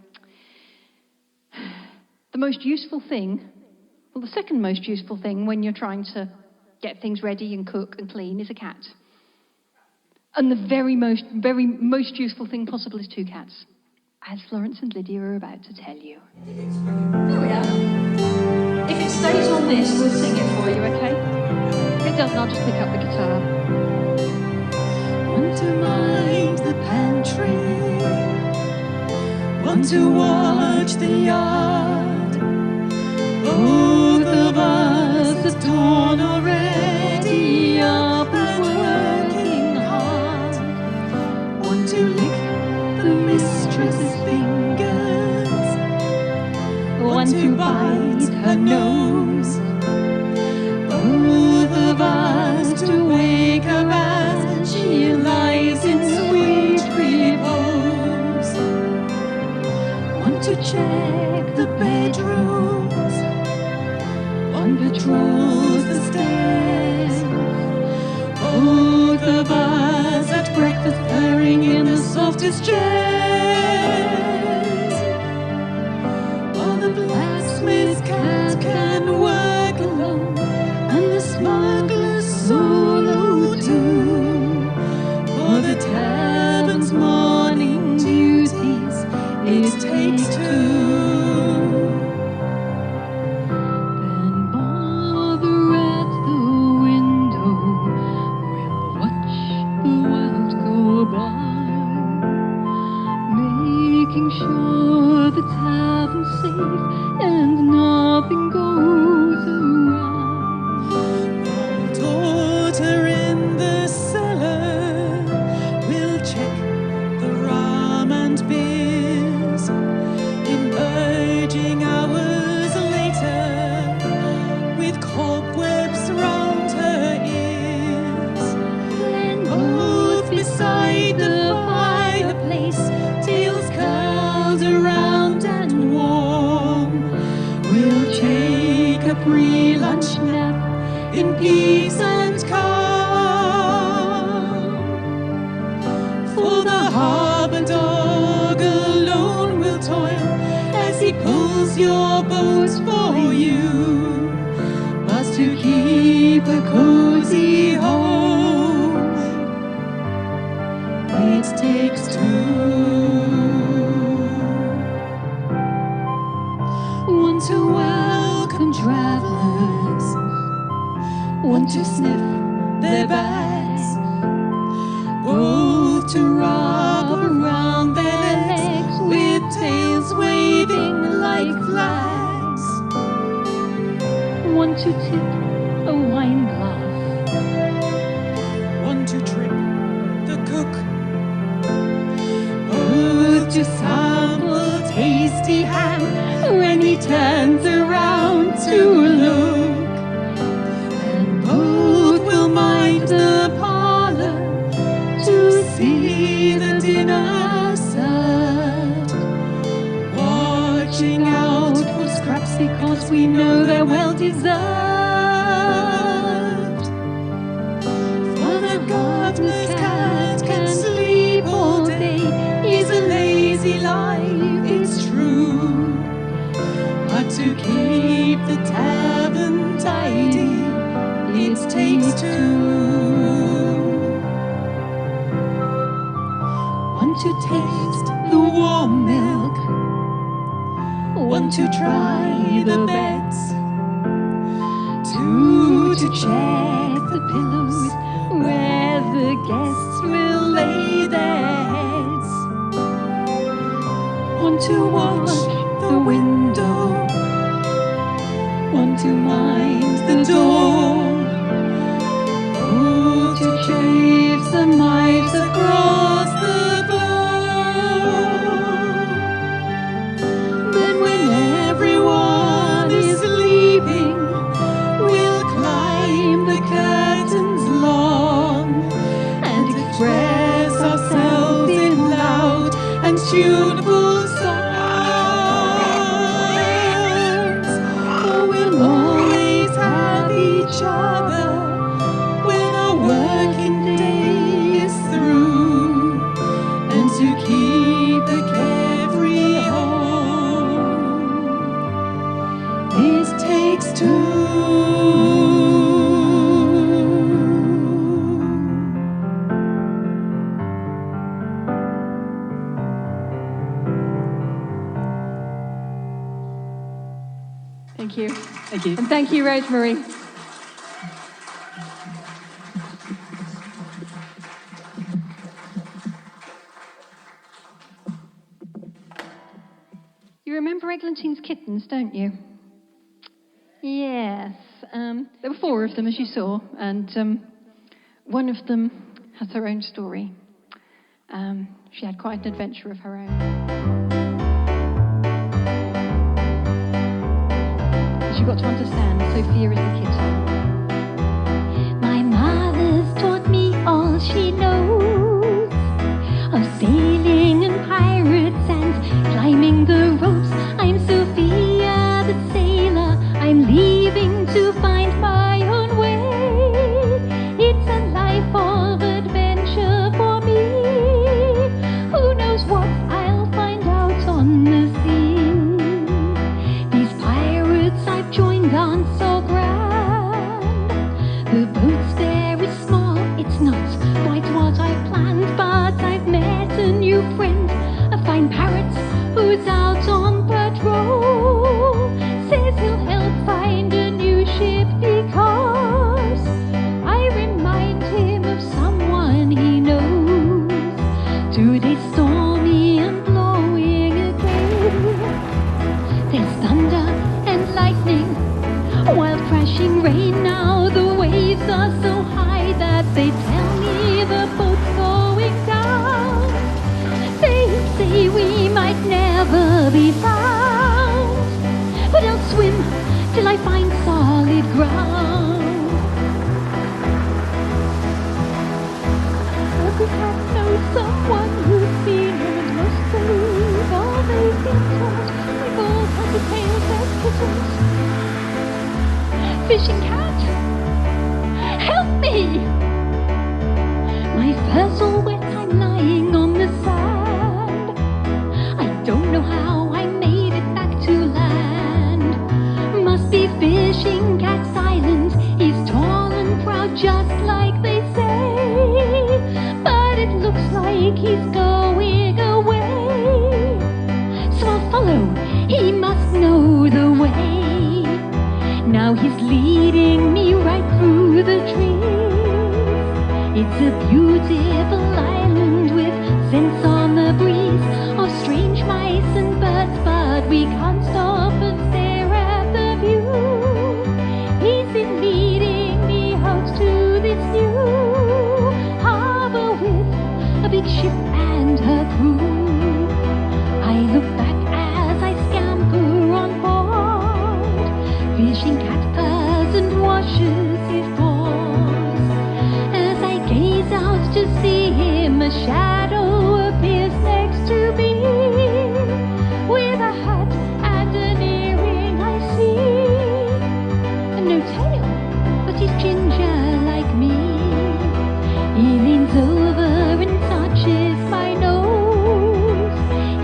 the most useful thing, well, the second most useful thing when you're trying to get things ready and cook and clean is a cat. And the very most useful thing possible is 2 cats, as Florence and Lydia are about to tell you. There we are. If it stays on this, we'll sing it for you, okay? If it doesn't, I'll just pick up the guitar. Want to mind the pantry, want to watch the yard. Both of us have torn already up and working hard. Want to lick the mistress's fingers, want to bite her nose. Both of us to wake her as she lies in sweet repose. Want to check the bedrooms, one patrols the stairs. Both of us at breakfast purring in the softest chairs. While the blacksmith's cat can work alone, and the smuggler's solo too. For the tavern's morning duties, it takes 2. Then mother at the window will watch the world go by, making sure the tavern's safe and nothing goes awry. Daughter in the cellar will check the rum and beers. Emerging hours later with cobwebs round her ears. Then both beside the fireplace, tails curled around and warm, we'll take a pre-lunch nap in peace and calm. For the harbour dog alone will toil as he pulls your boat for you, but to keep a cozy home, it takes 2. Want to welcome travellers, want to sniff their bags, both to rub around their legs with tails waving like flags. Want to tip a wine glass, want to trip the cook, both to sample tasty ham when he turns around to look. Both will mind the parlour to see the dinner served, watching out for scraps because we know they're well deserved. For the gardener's cat can sleep all day, is a lazy life, it's true, but to keep the tavern tidy, it takes 2. Want to taste the warm milk, want to try the beds, 2 to check the pillows where the guests will lay their heads. Want to watch the window, want to mind the door, to chase the mice across the floor. Then when everyone is sleeping, we'll climb the curtains long and express ourselves in loud and tuneful songs. For we'll always have Thank you. Thank you. And thank you, Rosemary. You remember Eglantine's kittens, don't you? Yes. There were 4 of them, as you saw, and one of them has her own story. She had quite an adventure of her own. As you've got to understand, Sophia is the kitten. My mother's taught me all she knows of sailing and pirates and climbing the ropes. I'm Sophia the sailor, I'm leaving to find my own way. It's a life of adventure for me. Who knows what I'll find out on the sea. These pirates I've joined aren't so grand. The boat's very small, it's not quite what I planned, but I've met a new friend, a fine parrot who's out on patrol. Says he'll help find a new ship because I remind him of someone he knows. Today's stormy and blowing a gale. There's thunder and lightning, wild crashing rain. Now the waves are so high that they tell me the boat's going down. They say we might never be found, but I'll swim till I find solid ground. Every cat knows someone who's seen him and must believe all they've been taught. We've all had the tales as kittens. Fishing cat, help me! My fur's all wet, I'm lying on the sand. I don't know how I made it back to land. Must be Fishing Cat's Island. He's tall and proud, just like they say. But it looks like he's going away. So I'll follow, he must know the way. Now he's leading me right through the trees. It's a beautiful island with scents on the breeze of strange mice and birds, but we can't stop and stare at the view. He's been leading me out to this new harbor with a big ship and her crew. I look back as I scamper on board. Fishing Cat purrs and washes his paws. As I gaze out to see him, a shadow appears next to me. With a hat and an earring I see. And no tail, but he's ginger like me. He leans over and touches my nose.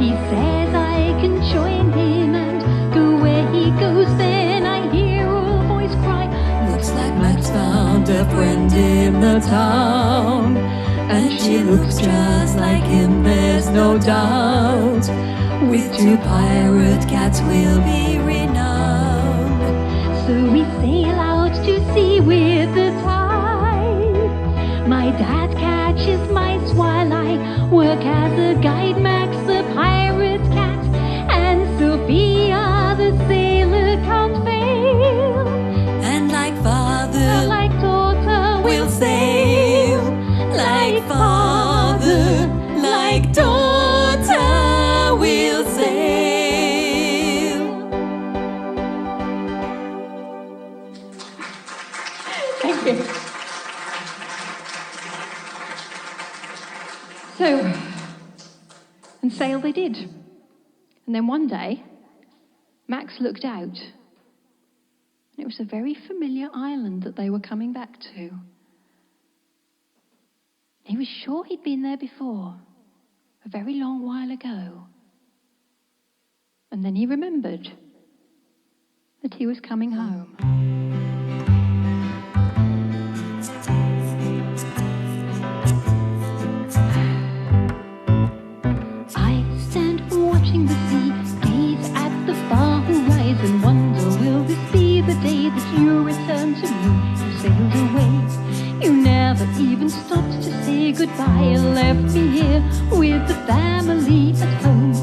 He says I can join him and go where he goes. Then I hear a voice cry, Looks like Max found a friend in the town, and she looks just like him, there's no doubt. With 2 pirate cats we'll be renowned. so we sail out to sea with the tide. My dad catches mice while I work as a guide. Max the pirate cat and Sophia the sailor can't fail. And like father, Like daughter, we'll sail. Like father, like daughter, we'll sail. Thank you. So, and sail they did. And then one day, Max looked out, and it was a very familiar island that they were coming back to. He was sure he'd been there before, a very long while ago. And then he remembered that he was coming home. I stand watching the sea, gaze at the far horizon, wonder, will this be the day that you return to me? You sailed away, you never even stopped to say goodbye, and left me here with the family at home.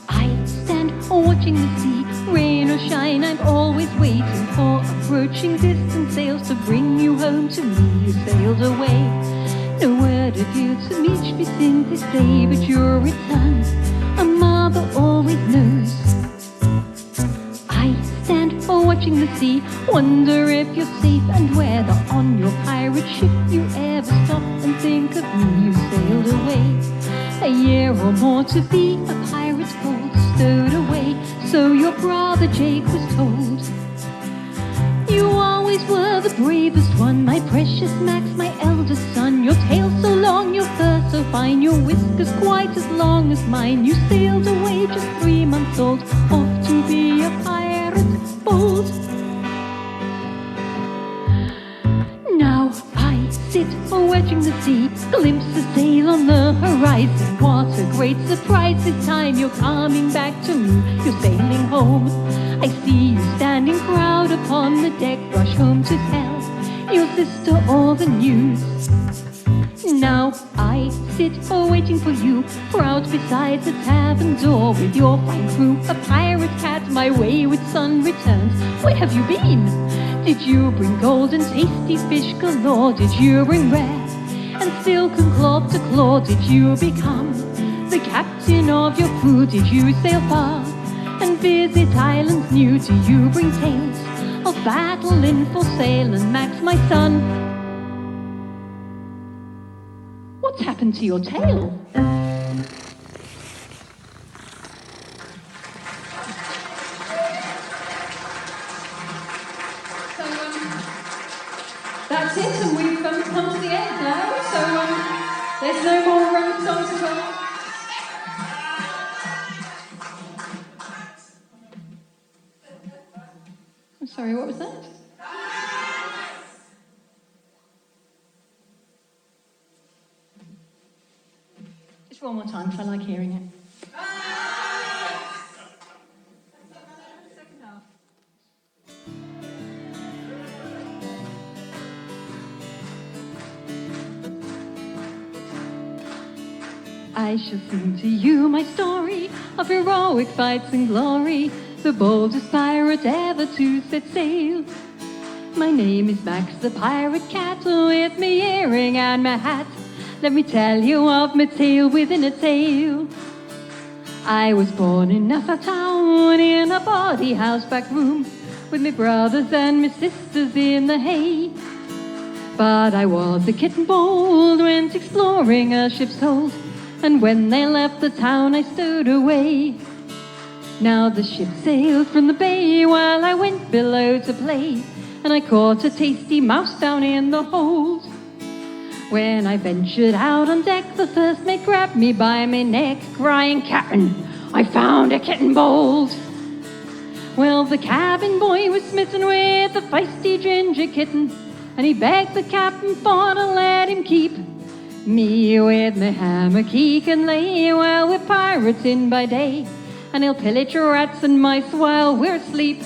I stand watching the sea, rain or shine, I'm always waiting for approaching distant sails to bring you home to me. You sailed away, no word of you to meet me since this day, but your return a mother always knows. I stand watching the sea, wonder if you're safe and whether on your pirate ship you ever stop and think of me. You sailed away, a year or more to be a pirate's gold stowed away, so your brother Jake was told. You always were the bravest one, my precious Max, my eldest son. Your tail so long, your fur so fine, your whiskers quite as long as mine. You sailed away just 3 months old, off to be a pirate bold. Now I sit watching the sea, glimpse a sail on the horizon. What a great surprise this time, you're coming back to me, you're sailing home. I see you standing proud upon the deck, rush home to tell your sister all the news. Now I sit waiting for you, proud beside the tavern door with your fine crew. A pirate cat, my wayward son returns. Where have you been? Did you bring gold and tasty fish galore? Did you bring rare and silken cloth to claw? Did you become the captain of your crew? Did you sail far and visit islands new? Do you bring tales of battle in full sail? And Max, my son, what's happened to your tail? So, that's it, and we've come to the end now. So, there's no more songs to come. I'm sorry, what was that? Just one more time, because I like hearing it. Second half. I shall sing to you my story of heroic fights and glory, the boldest pirate ever to set sail. My name is Max the Pirate Cat, with me earring and my hat. Let me tell you of my tale within a tale. I was born in Nassau town, in a bawdy house back room, with my brothers and my sisters in the hay. But I was a kitten bold, went exploring a ship's hold, and when they left the town I stowed away. Now the ship sailed from the bay while I went below to play, and I caught a tasty mouse down in the hold. When I ventured out on deck, the first mate grabbed me by my neck, crying, "Captain, I found a kitten bold." Well, the cabin boy was smitten with a feisty ginger kitten, and he begged the captain for to let him keep me with my hammock he can lay while we're pirates in by day, and he'll pillage rats and mice while we're asleep.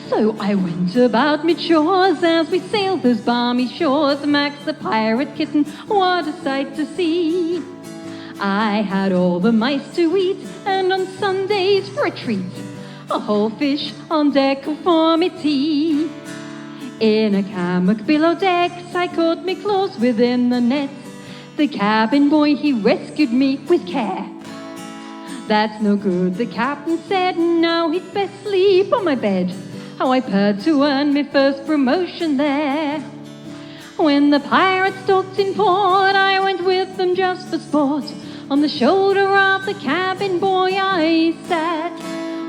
So I went about mid chores as we sailed those balmy shores. Max the pirate kitten, what a sight to see. I had all the mice to eat, and on Sundays for a treat, a whole fish on deck for me tea. In a hammock below decks, I caught me claws within the net. The cabin boy, he rescued me with care. "That's no good," the captain said, "now he'd best sleep on my bed." How I purred to earn my first promotion there. When the pirates docked in port, I went with them just for sport. On the shoulder of the cabin boy I sat,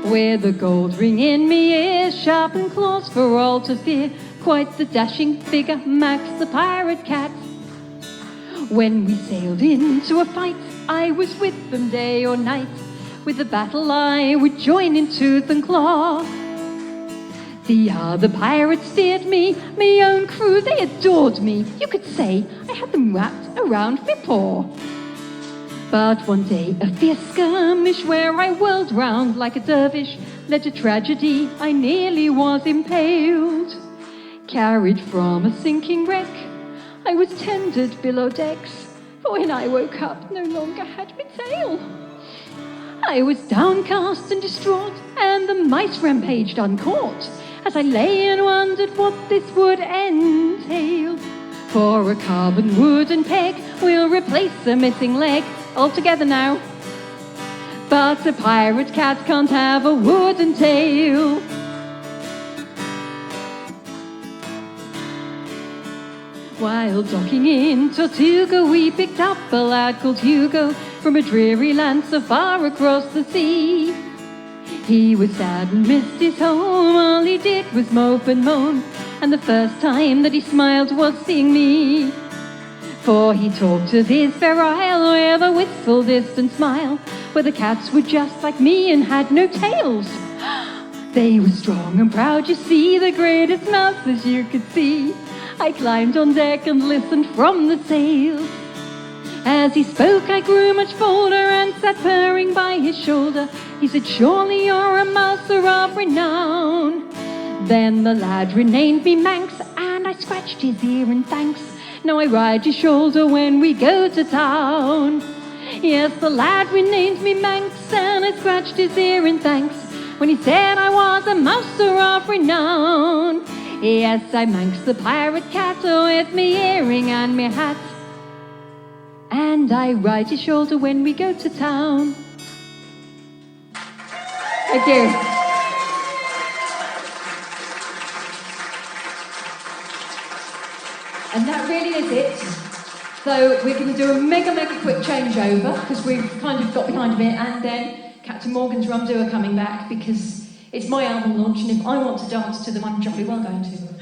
with a gold ring in me ear, sharpened claws for all to fear. Quite the dashing figure, Max the pirate cat. When we sailed into a fight, I was with them day or night. With the battle I would join in tooth and claw. The other pirates feared me, my own crew, they adored me. You could say I had them wrapped around my paw. But one day a fierce skirmish where I whirled round like a dervish led to tragedy, I nearly was impaled. Carried from a sinking wreck, I was tendered below decks, for when I woke up no longer had my tail. I was downcast and distraught, and the mice rampaged uncaught, as I lay and wondered what this would entail. For a carbon wooden peg will replace a missing leg. All together now. But a pirate cat can't have a wooden tail. While docking in Tortuga, we picked up a lad called Hugo from a dreary land so far across the sea. He was sad and missed his home, all he did was mope and moan, and the first time that he smiled was seeing me. For he talked of his fair isle with a wistful distant smile, where the cats were just like me and had no tails. They were strong and proud, you see, the greatest mouses you could see. I climbed on deck and listened from the sails. As he spoke I grew much bolder and sat purring by his shoulder. He said, surely you're a mouser of renown. Then the lad renamed me Manx, and I scratched his ear in thanks. Now I ride his shoulder when we go to town. Yes, the lad renamed me Manx, and I scratched his ear in thanks when he said I was a mouser of renown. Yes, I Manx the pirate cat with me earring and me hat, and I ride his shoulder when we go to town. Thank you. And that really is it. So we're going to do a mega quick changeover because we've kind of got behind a bit, and then Captain Morgan's Rum Do are coming back because it's my album launch, and if I want to dance to them, I'm jolly well going to.